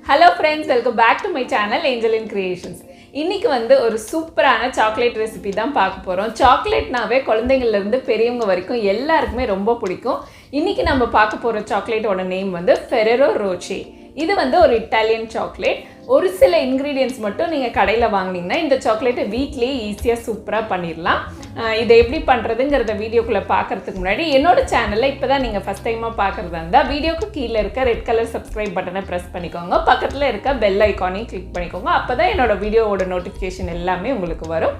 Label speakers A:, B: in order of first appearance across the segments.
A: Hello friends, welcome back to my channel Angeline Creations. இன்னைக்கு வந்து ஒரு சூப்பரான சாக்லேட் ரெசிபி தான் பார்க்க போறோம். சாக்லேட்னாவே குழந்தைகள்ல இருந்து பெரியவங்க வரைக்கும் எல்லாருக்குமே ரொம்ப பிடிக்கும். இன்னைக்கு நம்ம பார்க்க போற சாக்லேட்டோட நேம் வந்து Ferrero Rocher. இது வந்து ஒரு இட்டாலியன் சாக்லேட். ஒரு சில இன்கிரிடியன்ட்ஸ் மட்டும் நீங்க கடையில வாங்குனீங்கன்னா இந்த சாக்லேட்டை வீட்லயே ஈஸியா சூப்பரா பண்ணிரலாம். இதை எப்படி பண்றதுங்கறத வீடியோக்குள்ள பார்க்கிறதுக்கு முன்னாடி என்னோட சேனலை இப்போதான் நீங்க ஃபர்ஸ்ட் டைமா பார்க்கறதா இருந்தா வீடியோக்கு கீழ இருக்க ரெட் கலர் சப்ஸ்கிரைப் பட்டனை பிரஸ் பண்ணிக்கோங்க. பக்கத்துல இருக்க பெல் ஐகானையும் கிளிக் பண்ணிக்கோங்க. அப்பதான் என்னோட வீடியோவோட நோட்டிஃபிகேஷன் எல்லாமே உங்களுக்கு வரும்.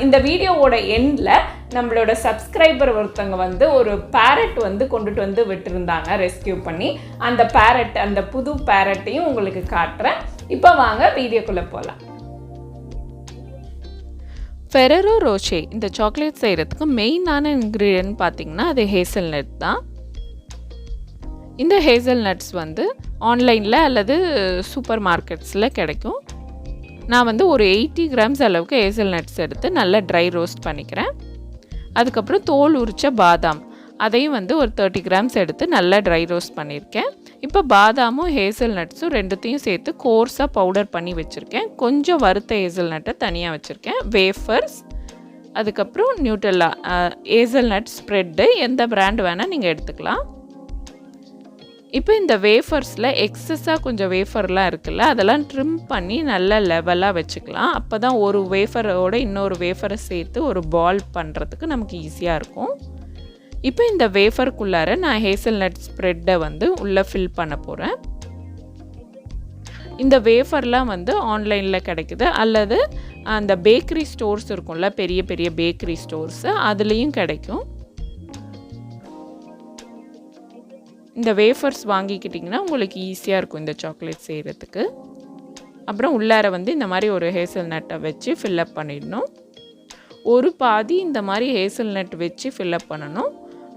A: இந்த வீடியோவோட எண்ட்ல நம்மளோட சப்ஸ்கிரைபர் ஒருத்தங்க வந்து ஒரு பேரட் வந்து கொண்டுட்டு வந்து விட்டுருந்தாங்க ரெஸ்கியூ பண்ணி. அந்த பேரட், அந்த புது பேரட்டையும் உங்களுக்கு காட்டுறேன். இப்போ வாங்க வீடியோக்குள்ள போகலாம்.
B: Ferrero Rocher இந்த சாக்லேட் செய்கிறதுக்கு மெயினான இன்க்ரீடியன்ட் பார்த்திங்கன்னா அது ஹேசல்நட் தான். இந்த ஹேசல்நட்ஸ் வந்து ஆன்லைனில் அல்லது சூப்பர் மார்க்கெட்ஸில் கிடைக்கும். நான் வந்து ஒரு 80 கிராம்ஸ் அளவுக்கு ஹேசல்நட்ஸ் எடுத்து நல்லா ட்ரை ரோஸ்ட் பண்ணிக்கிறேன். அதுக்கப்புறம் தோல் உரித்த பாதாம் அதையும் வந்து ஒரு 30 கிராம்ஸ் எடுத்து நல்லா ட்ரை ரோஸ்ட் பண்ணியிருக்கேன். இப்போ பாதாமும் ஹேசல்நட்ஸும் ரெண்டுத்தையும் சேர்த்து கோர்ஸாக பவுடர் பண்ணி வச்சுருக்கேன். கொஞ்சம் வறுத்த ஹேசல்நட்டை தனியாக வச்சுருக்கேன். வேஃபர்ஸ், அதுக்கப்புறம் நியூட்டெல்லா, ஹேசல்நட் ஸ்ப்ரெட்டு, எந்த பிராண்ட் வேணால் நீங்கள் எடுத்துக்கலாம். இப்போ இந்த வேஃபர்ஸில் எக்ஸஸாக கொஞ்சம் வேஃபர்லாம் இருக்குல்ல, அதெல்லாம் ட்ரிம் பண்ணி நல்லா லெவலாக வச்சுக்கலாம். அப்போ தான் ஒரு வேஃபரோட இன்னொரு வேஃபரை சேர்த்து ஒரு பால் பண்ணுறதுக்கு நமக்கு ஈஸியாக இருக்கும். இப்போ இந்த வேஃபருக்குள்ளார நான் ஹேசல்நட் ஸ்ப்ரெட்டை வந்து உள்ளே ஃபில் பண்ண போகிறேன். இந்த வேஃபர்லாம் வந்து ஆன்லைனில் கிடைக்குது, அல்லது அந்த பேக்கரி ஸ்டோர்ஸ் இருக்கும்ல, பெரிய பெரிய பேக்கரி ஸ்டோர்ஸு, அதுலேயும் கிடைக்கும். இந்த வேஃபர்ஸ் வாங்கிக்கிட்டிங்கன்னா உங்களுக்கு ஈஸியாக இருக்கும் இந்த சாக்லேட் செய்கிறதுக்கு. அப்புறம் உள்ளார வந்து இந்த மாதிரி ஒரு ஹேசல்நட்டை வச்சு ஃபில்லப் பண்ணிடணும். ஒரு பாதி இந்த மாதிரி ஹேசல்நட் வச்சு ஃபில்லப் பண்ணணும்.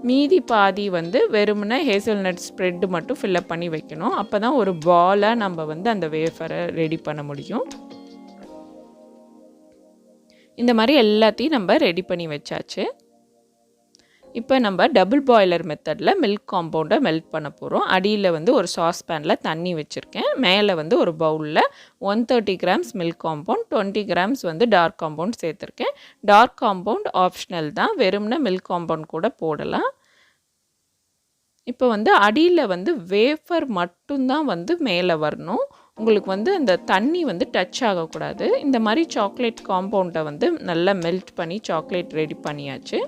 B: மீதி பாதி வந்து வெறுமனே ஹேசல்நட் ஸ்ப்ரெட்டு மட்டும் ஃபில்லப் பண்ணி வைக்கணும். அப்போ தான் ஒரு பாலாக நம்ம வந்து அந்த வேஃபரை ரெடி பண்ண முடியும். இந்த மாதிரி எல்லாத்தையும் நம்ம ரெடி பண்ணி வச்சாச்சு. இப்போ நம்ம டபுள் பாய்லர் மெத்தடில் மில்க் காம்பவுண்டை மெல்ட் பண்ண போகிறோம். அடியில் வந்து ஒரு சாஸ் பேனில் தண்ணி வச்சுருக்கேன். மேலே வந்து ஒரு பவுலில் 130 கிராம்ஸ் மில்க் காம்பவுண்ட், 20 கிராம்ஸ் வந்து டார்க் காம்பவுண்ட் சேர்த்துருக்கேன். டார்க் காம்பவுண்ட் ஆப்ஷனல் தான், வெறும்னா மில்க் காம்பவுண்ட் கூட போடலாம். இப்போ வந்து அடியில் வந்து வேஃபர் மட்டும்தான் வந்து மேலே வரணும். உங்களுக்கு வந்து அந்த தண்ணி வந்து டச் ஆகக்கூடாது. இந்த மாதிரி சாக்லேட் காம்பவுண்டை வந்து நல்லா மெல்ட் பண்ணி சாக்லேட் ரெடி பண்ணியாச்சு.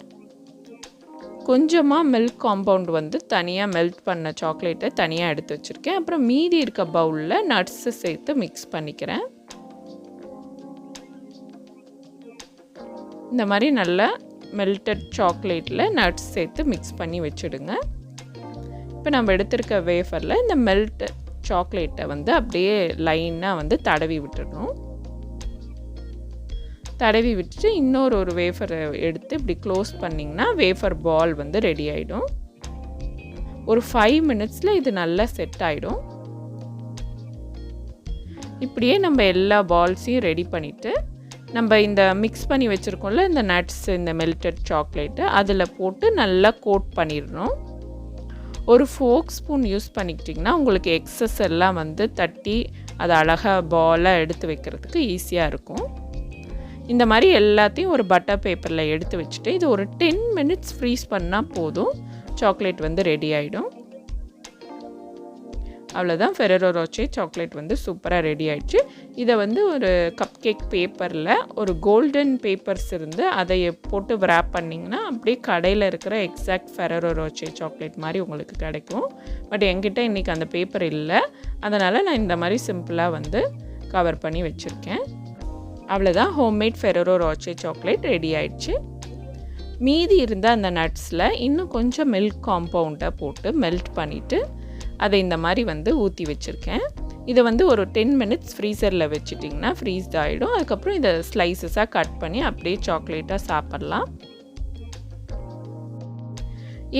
B: கொஞ்சமாக மில்க் காம்பவுண்ட் வந்து தனியாக மெல்ட் பண்ண சாக்லேட்டை தனியாக எடுத்து வச்சுருக்கேன். அப்புறம் மீதி இருக்க பவுலில் நட்ஸை சேர்த்து மிக்ஸ் பண்ணிக்கிறேன். இந்த மாதிரி நல்லா மெல்டட் சாக்லேட்டில் நட்ஸ் சேர்த்து மிக்ஸ் பண்ணி வச்சுடுங்க. இப்போ நம்ம எடுத்திருக்க வேஃபரில் இந்த மெல்ட் சாக்லேட்டை வந்து அப்படியே லைனாக வந்து தடவி விட்டுடணும். தடவி விட்டுட்டு இன்னொரு ஒரு வேஃபரை எடுத்து இப்படி க்ளோஸ் பண்ணிங்கன்னா வேஃபர் பால் வந்து ரெடி ஆகிடும். ஒரு 5 மினிட்ஸில் இது நல்லா செட் ஆகிடும். இப்படியே நம்ம எல்லா பால்ஸையும் ரெடி பண்ணிவிட்டு நம்ம இந்த மிக்ஸ் பண்ணி வச்சுருக்கோம்ல இந்த நட்ஸ், இந்த மெல்டட் சாக்லேட்டு அதில் போட்டு நல்லா கோட் பண்ணிடணும். ஒரு ஃபோக் ஸ்பூன் யூஸ் பண்ணிக்கிட்டிங்கன்னா உங்களுக்கு எக்ஸஸ் எல்லாம் வந்து தட்டி அதை அழகாக பாலாக எடுத்து வைக்கிறதுக்கு ஈஸியாக இருக்கும். இந்த மாதிரி எல்லாத்தையும் ஒரு பட்டர் பேப்பரில் எடுத்து வச்சுட்டு இது ஒரு 10 மினிட்ஸ் ஃப்ரீஸ் பண்ணால் போதும். சாக்லேட் வந்து ரெடி ஆகிடும். அவ்வளோதான், Ferrero Rocher சாக்லேட் வந்து சூப்பராக ரெடி ஆகிடுச்சு. இதை வந்து ஒரு கப் கேக் பேப்பரில் ஒரு கோல்டன் பேப்பர்ஸ் இருந்து அதை போட்டு விராப் பண்ணிங்கன்னா அப்படியே கடையில் இருக்கிற எக்ஸாக்ட் Ferrero Rocher சாக்லேட் மாதிரி உங்களுக்கு கிடைக்கும். பட் என்கிட்ட இன்றைக்கி அந்த பேப்பர் இல்லை, அதனால் நான் இந்த மாதிரி சிம்பிளாக வந்து கவர் பண்ணி வச்சுருக்கேன். அவ்வளோதான், homemade Ferrero Rocher chocolate ready ஆயிடுச்சு. மீதி இருந்த அந்த நட்ஸில் இன்னும் கொஞ்சம் மில்க் காம்பவுண்டை போட்டு மெல்ட் பண்ணிவிட்டு அதை இந்த மாதிரி வந்து ஊற்றி வச்சுருக்கேன். இதை வந்து ஒரு 10 மினிட்ஸ் ஃப்ரீசரில் வச்சுட்டிங்கன்னா ஃப்ரீஸ் ஆகிடும். அதுக்கப்புறம் இதை ஸ்லைசஸாக கட் பண்ணி அப்படியே சாக்லேட்டாக சாப்பிட்லாம்.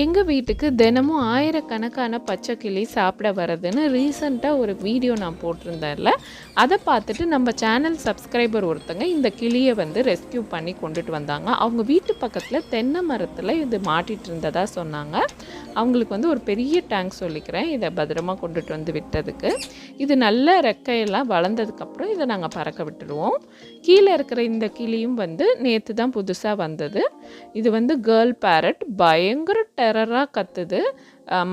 B: எங்கள் வீட்டுக்கு தினமும் ஆயிரக்கணக்கான பச்சை கிளி சாப்பிட வரதுன்னு ரீசெண்டாக ஒரு வீடியோ நான் போட்டிருந்தேன்ல, அதை பார்த்துட்டு நம்ம சேனல் சப்ஸ்கிரைபர் ஒருத்தங்க இந்த கிளியை வந்து ரெஸ்க்யூ பண்ணி கொண்டுட்டு வந்தாங்க. அவங்க வீட்டு பக்கத்தில் தென்னை மரத்தில் இது மாட்டிகிட்டு இருந்ததாக சொன்னாங்க. அவங்களுக்கு வந்து ஒரு பெரிய டேங்க் சொல்லிக்கிறேன் இதை பத்திரமா கொண்டுட்டு வந்து விட்டதுக்கு. இது நல்ல ரெக்கையெல்லாம் வளர்ந்ததுக்கப்புறம் இதை நாங்கள் பறக்க விட்டுடுவோம். கீழே இருக்கிற இந்த கிளியும் வந்து நேற்று தான் புதுசாக வந்தது. இது வந்து கேர்ள் பேரட், பயங்கர டெரராக கத்துது.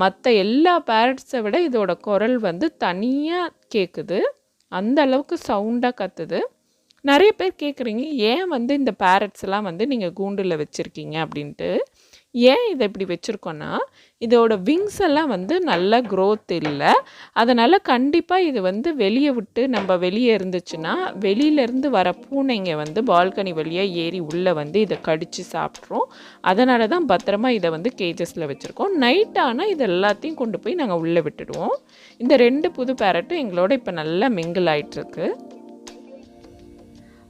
B: மற்ற எல்லா பேரட்ஸை விட இதோட குரல் வந்து தனியாக கேட்குது. அந்த அளவுக்கு சவுண்டாக கத்துது. நிறைய பேர் கேட்குறீங்க, ஏன் வந்து இந்த பேரட்ஸ்லாம் வந்து நீங்கள் கூண்டில் வச்சுருக்கீங்க அப்படின்ட்டு. ஏன் இதை இப்படி வச்சுருக்கோன்னா, இதோட விங்ஸ் எல்லாம் வந்து நல்ல க்ரோத் இல்லை. அதனால் கண்டிப்பாக இது வந்து வெளியே விட்டு நம்ம வெளியே இருந்துச்சுன்னா வெளியிலேருந்து வர பூனைங்க வந்து பால்கனி வழியாக ஏறி உள்ளே வந்து இதை கடித்து சாப்பிட்றோம். அதனால தான் பத்திரமா இதை வந்து கேஜஸில் வச்சுருக்கோம். நைட் ஆனால் இது எல்லாத்தையும் கொண்டு போய் நாங்கள் உள்ளே விட்டுடுவோம். இந்த 2 புது பேரட்டும் எங்களோட இப்போ நல்லா மிங்கிள் ஆகிட்டுருக்கு.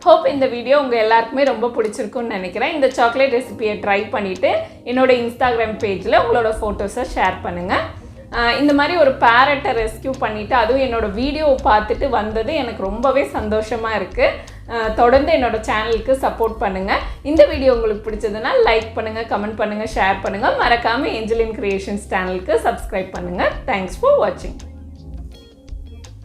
A: ஹோப் இந்த வீடியோ உங்கள் எல்லாருக்குமே ரொம்ப பிடிச்சிருக்குன்னு நினைக்கிறேன். இந்த சாக்லேட் ரெசிபியை ட்ரை பண்ணிவிட்டு என்னோட இன்ஸ்டாகிராம் பேஜில் உங்களோட ஃபோட்டோஸை ஷேர் பண்ணுங்கள். இந்த மாதிரி ஒரு பேரட்டை ரெஸ்க்யூ பண்ணிவிட்டு அதுவும் என்னோடய வீடியோவை பார்த்துட்டு வந்தது எனக்கு ரொம்பவே சந்தோஷமாக இருக்குது. தொடர்ந்து என்னோடய சேனலுக்கு சப்போர்ட் பண்ணுங்கள். இந்த வீடியோ உங்களுக்கு பிடிச்சதுன்னா லைக் பண்ணுங்கள், கமெண்ட் பண்ணுங்கள், ஷேர் பண்ணுங்கள். மறக்காமல் ஏஞ்சலின் கிரியேஷன்ஸ் சேனலுக்கு சப்ஸ்கிரைப் பண்ணுங்கள். தேங்க்ஸ் ஃபார் வாட்சிங்.